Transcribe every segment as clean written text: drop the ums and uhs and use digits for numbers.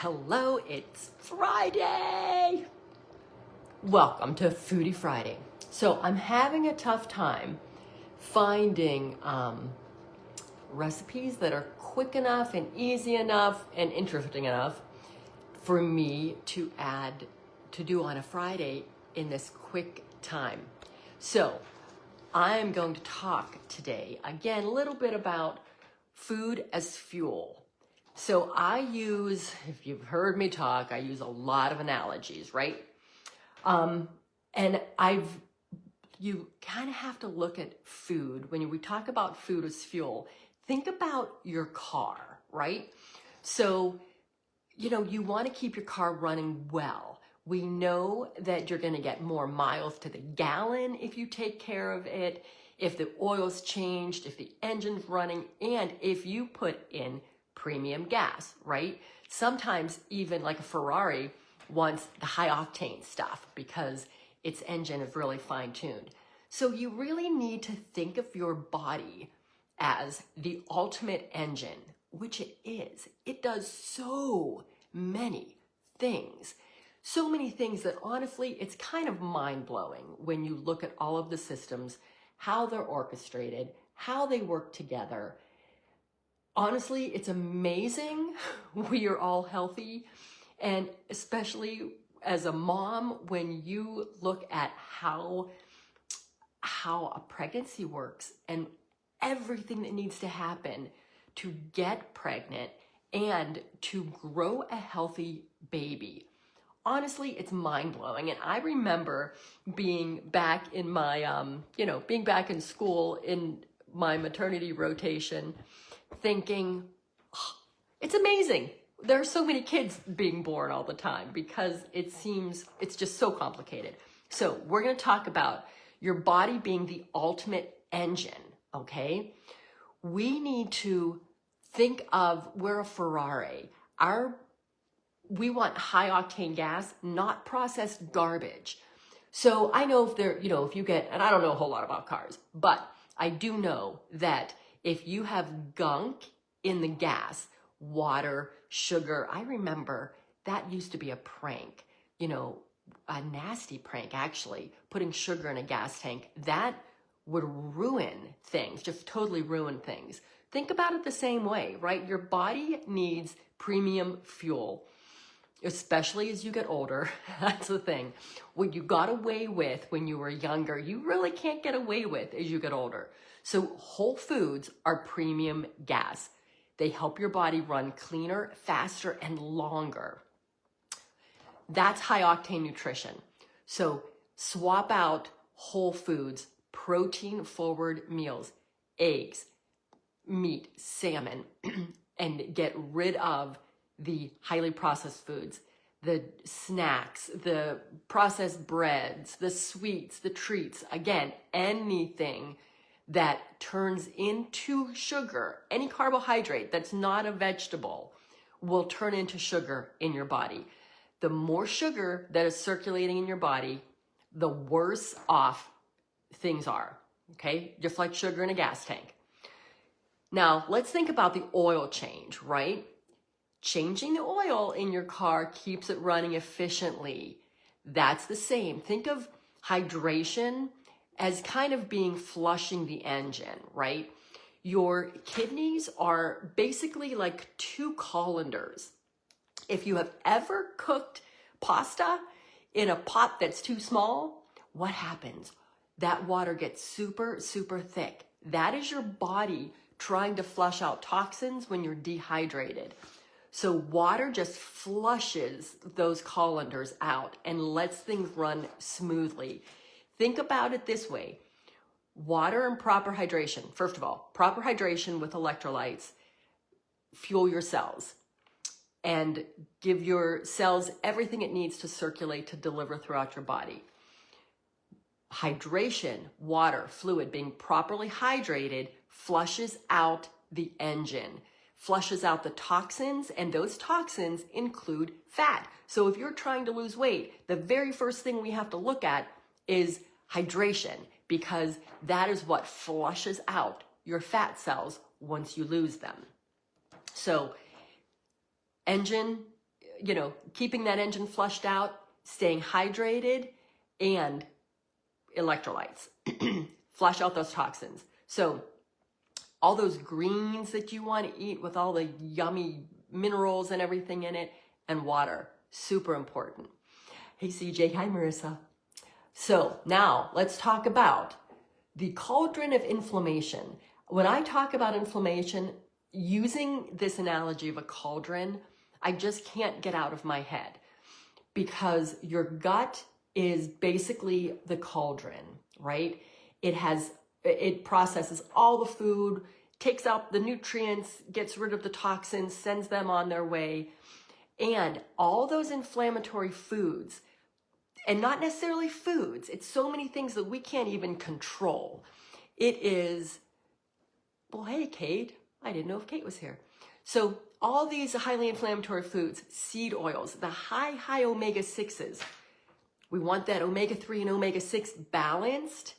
Hello, it's Friday. Welcome to Foodie Friday. So I'm having a tough time finding recipes that are quick enough and easy enough and interesting enough for me to do on a Friday in this quick time. So I'm going to talk today again a little bit about food as fuel. So I use, if you've heard me talk, I use a lot of analogies, right? And you kind of have to look at food. When we talk about food as fuel, think about your car, right? So, you want to keep your car running well. We know that you're going to get more miles to the gallon if you take care of it, if the oil's changed, if the engine's running, and if you put in premium gas, right? Sometimes even like a Ferrari wants the high octane stuff because its engine is really fine tuned. So you really need to think of your body as the ultimate engine, which it is. It does so many things. So many things that honestly, it's kind of mind-blowing when you look at all of the systems, how they're orchestrated, how they work together. Honestly, it's amazing we are all healthy, and especially as a mom, when you look at how a pregnancy works and everything that needs to happen to get pregnant and to grow a healthy baby. Honestly, it's mind-blowing. And I remember being back in my, being back in school in my maternity rotation, thinking, oh, it's amazing. There are so many kids being born all the time because it seems it's just so complicated. So we're going to talk about your body being the ultimate engine, okay? We need to think of, we're a Ferrari. We want high octane gas, not processed garbage. So I know if you get, and I don't know a whole lot about cars, but I do know that if you have gunk in the gas, water, sugar, I remember that used to be a prank, a nasty prank actually, putting sugar in a gas tank. That would ruin things, just totally ruin things. Think about it the same way, right? Your body needs premium fuel, especially as you get older. That's the thing. What you got away with when you were younger, you really can't get away with as you get older. So whole foods are premium gas. They help your body run cleaner, faster, and longer. That's high octane nutrition. So swap out whole foods, protein forward meals, eggs, meat, salmon, and get rid of the highly processed foods, the snacks, the processed breads, the sweets, the treats. Again, anything that turns into sugar, any carbohydrate that's not a vegetable will turn into sugar in your body. The more sugar that is circulating in your body, the worse off things are, okay? Just like sugar in a gas tank. Now, let's think about the oil change, right? Changing the oil in your car keeps it running efficiently. That's the same. Think of hydration as kind of being flushing the engine, right? Your kidneys are basically like two colanders. If you have ever cooked pasta in a pot that's too small, what happens? That water gets super, super thick. That is your body trying to flush out toxins when you're dehydrated. So water just flushes those colanders out and lets things run smoothly. Think about it this way. Water and proper hydration. First of all, proper hydration with electrolytes fuel your cells and give your cells everything it needs to circulate to deliver throughout your body. Hydration, water, fluid, being properly hydrated flushes out the engine, flushes out the toxins, and those toxins include fat. So if you're trying to lose weight, the very first thing we have to look at is hydration, because that is what flushes out your fat cells once you lose them. So engine, keeping that engine flushed out, staying hydrated, and electrolytes. Flush out those toxins. So all those greens that you want to eat with all the yummy minerals and everything in it, and water, super important. Hey CJ, hi Marissa. So now let's talk about the cauldron of inflammation. When I talk about inflammation, using this analogy of a cauldron, I just can't get out of my head, because your gut is basically the cauldron, right? It processes all the food, takes out the nutrients, gets rid of the toxins, sends them on their way. And all those inflammatory foods, and not necessarily foods, it's so many things that we can't even control. It is, well, hey, Kate, I didn't know if Kate was here. So all these highly inflammatory foods, seed oils, the high omega-6s, we want that omega-3 and omega-6 balanced.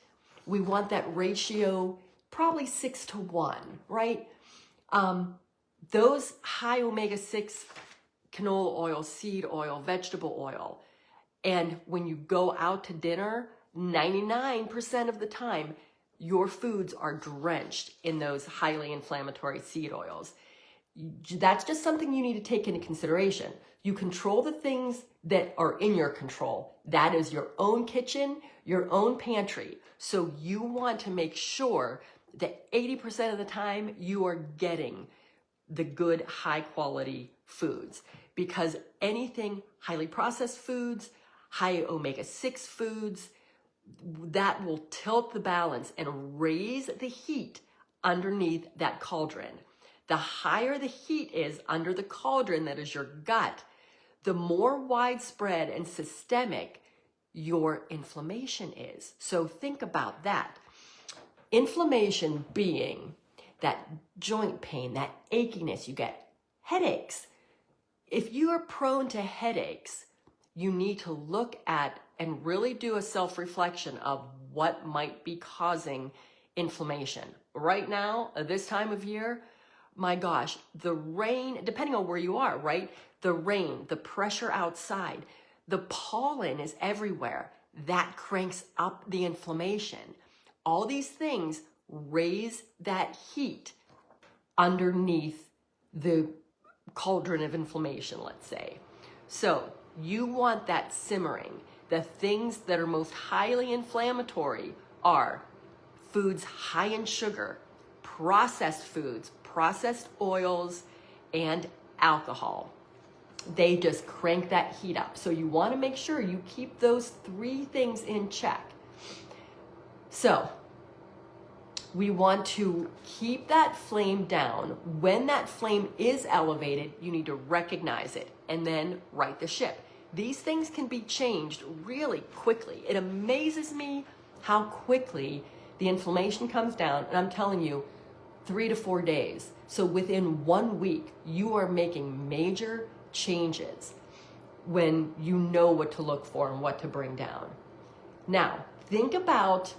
We want that ratio probably 6-1, right? Those high omega-6 canola oil, seed oil, vegetable oil. And when you go out to dinner, 99% of the time, your foods are drenched in those highly inflammatory seed oils. That's just something you need to take into consideration. You control the things that are in your control. That is your own kitchen, your own pantry. So you want to make sure that 80% of the time you are getting the good, high quality foods, because anything highly processed foods, high omega-6 foods, that will tilt the balance and raise the heat underneath that cauldron. The higher the heat is under the cauldron, that is your gut, the more widespread and systemic your inflammation is. So think about that. Inflammation being that joint pain, that achiness, you get headaches. If you are prone to headaches, you need to look at and really do a self-reflection of what might be causing inflammation. Right now, this time of year, my gosh, the rain, depending on where you are, right? The rain, the pressure outside, the pollen is everywhere. That cranks up the inflammation. All these things raise that heat underneath the cauldron of inflammation, let's say. So you want that simmering. The things that are most highly inflammatory are foods high in sugar, processed foods, processed oils, and alcohol. They just crank that heat up. So you want to make sure you keep those three things in check. So we want to keep that flame down. When that flame is elevated, you need to recognize it and then right the ship. These things can be changed really quickly. It amazes me how quickly the inflammation comes down, and I'm telling you, 3 to 4 days. So within 1 week, you are making major changes when you know what to look for and what to bring down. Now, think about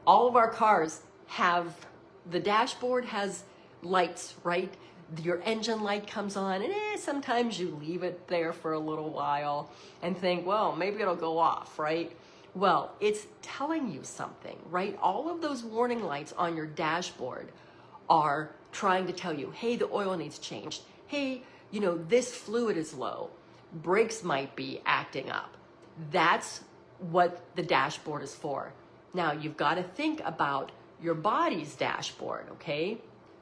all of our cars have, the dashboard has lights, right? Your engine light comes on, and sometimes you leave it there for a little while and think, well, maybe it'll go off, right? Well, it's telling you something, right? All of those warning lights on your dashboard are trying to tell you, hey, the oil needs changed. Hey, this fluid is low. Brakes might be acting up. That's what the dashboard is for. Now, you've got to think about your body's dashboard, okay?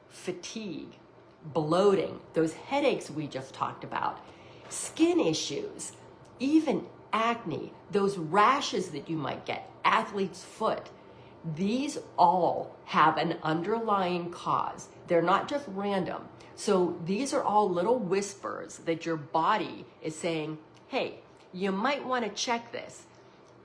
Fatigue, bloating, those headaches we just talked about, skin issues, even acne, those rashes that you might get, athlete's foot. These all have an underlying cause. They're not just random. So these are all little whispers that your body is saying, hey, you might want to check this,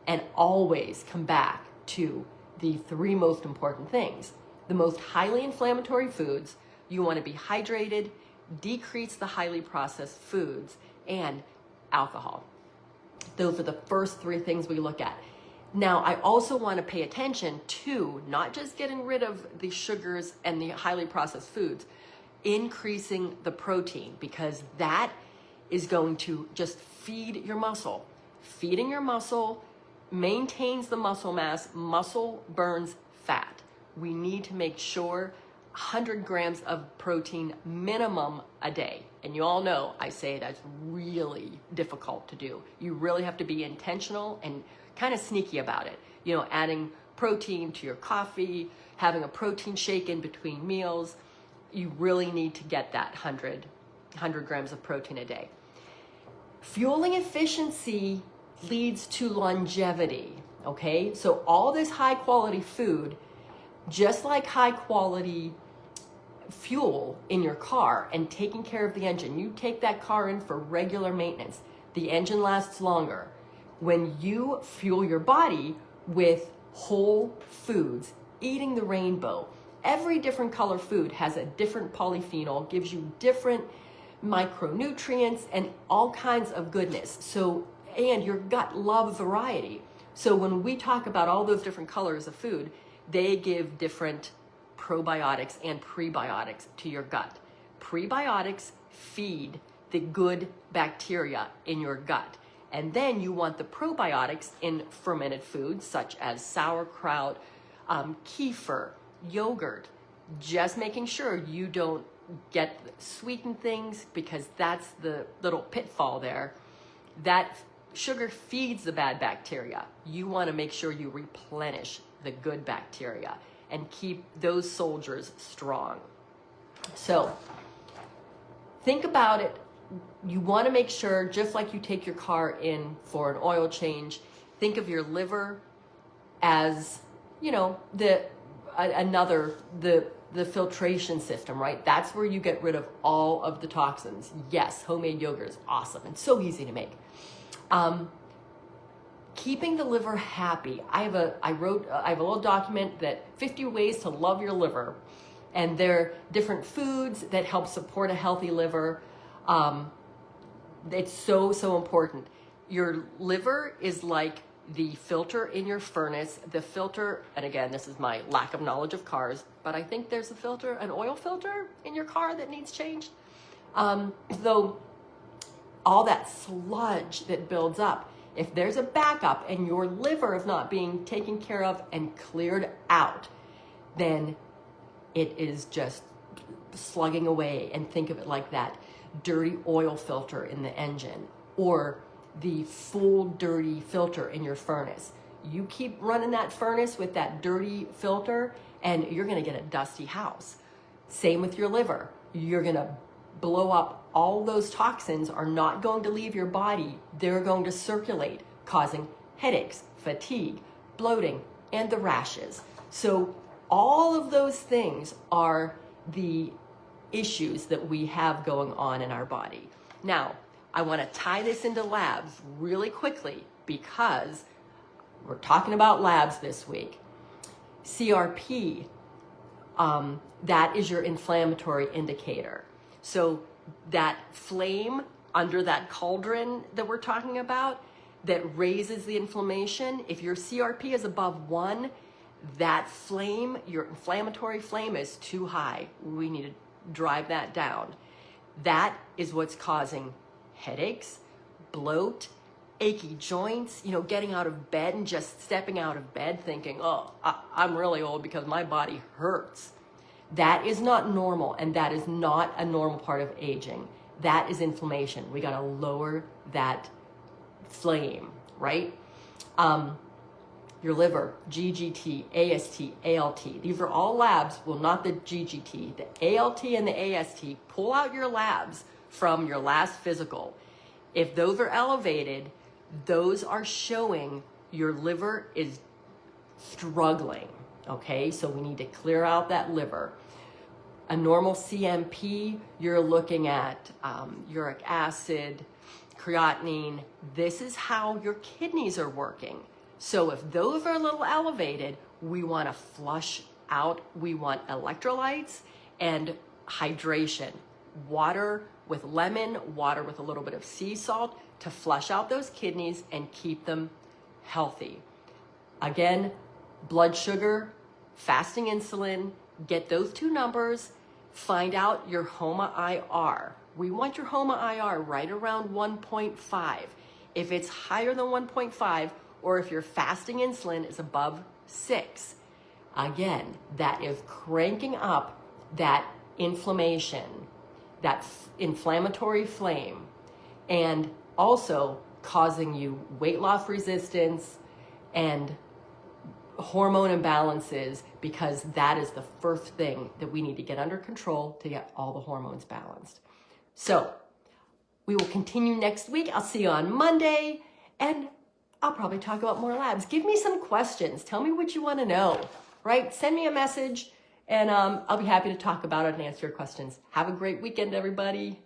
and always come back to the three most important things. The most highly inflammatory foods, you want to be hydrated, decrease the highly processed foods, and alcohol. Those are the first three things we look at. Now, I also want to pay attention to not just getting rid of the sugars and the highly processed foods, increasing the protein, because that is going to just feed your muscle. Feeding your muscle maintains the muscle mass. Muscle burns fat. We need to make sure 100 grams of protein minimum a day. And you all know I say that's really difficult to do. You really have to be intentional and kind of sneaky about it. You know, adding protein to your coffee, having a protein shake in between meals. You really need to get that 100 grams of protein a day. Fueling efficiency leads to longevity, okay? So all this high quality food, just like high quality fuel in your car and taking care of the engine, you take that car in for regular maintenance, the engine lasts longer. When you fuel your body with whole foods, eating the rainbow, every different color food has a different polyphenol, gives you different micronutrients and all kinds of goodness. So, and your gut loves variety. So when we talk about all those different colors of food, they give different probiotics and prebiotics to your gut. Prebiotics feed the good bacteria in your gut. And then you want the probiotics in fermented foods such as sauerkraut, kefir, yogurt, just making sure you don't get sweetened things, because that's the little pitfall there. That sugar feeds the bad bacteria. You want to make sure you replenish the good bacteria and keep those soldiers strong. So think about it. You want to make sure, just like you take your car in for an oil change, think of your liver as, you know, the filtration system, right? That's where you get rid of all of the toxins. Yes, homemade yogurt is awesome and so easy to make. Keeping the liver happy. I have a little document that 50 ways to love your liver, and there are different foods that help support a healthy liver. It's so important. Your liver is like the filter in your furnace. The filter, and again, this is my lack of knowledge of cars, but I think there's an oil filter in your car that needs changed. Though all that sludge that builds up, if there's a backup and your liver is not being taken care of and cleared out, then it is just slugging away. And think of it like that dirty oil filter in the engine, or the full dirty filter in your furnace. You keep running that furnace with that dirty filter and you're going to get a dusty house. Same with your liver. You're going to blow up. All those toxins are not going to leave your body. They're going to circulate, causing headaches, fatigue, bloating, and the rashes. So all of those things are the issues that we have going on in our body. Now, I want to tie this into labs really quickly because we're talking about labs this week. CRP, that is your inflammatory indicator. So that flame under that cauldron that we're talking about that raises the inflammation, if your CRP is above 1, that flame, your inflammatory flame, is too high. We need to drive that down. That is what's causing headaches, bloat, achy joints, getting out of bed and just stepping out of bed thinking, oh, I'm really old because my body hurts. That is not normal, and that is not a normal part of aging. That is inflammation. We got to lower that flame, right? Your liver, GGT, AST, ALT. These are all labs. Well, not the GGT. The ALT and the AST, pull out your labs from your last physical. If those are elevated, those are showing your liver is struggling, okay? So we need to clear out that liver. A normal CMP, you're looking at uric acid, creatinine. This is how your kidneys are working. So if those are a little elevated, we want to flush out. We want electrolytes and hydration. Water with lemon, water with a little bit of sea salt to flush out those kidneys and keep them healthy. Again, blood sugar, fasting insulin, get those 2 numbers, find out your HOMA-IR. We want your HOMA-IR right around 1.5. If it's higher than 1.5, or if your fasting insulin is above 6, again, that is cranking up that inflammation, that inflammatory flame, and also causing you weight loss resistance and hormone imbalances, because that is the first thing that we need to get under control to get all the hormones balanced. So we will continue next week. I'll see you on Monday, and I'll probably talk about more labs. Give me some questions. Tell me what you want to know, right? Send me a message, and I'll be happy to talk about it and answer your questions. Have a great weekend, everybody.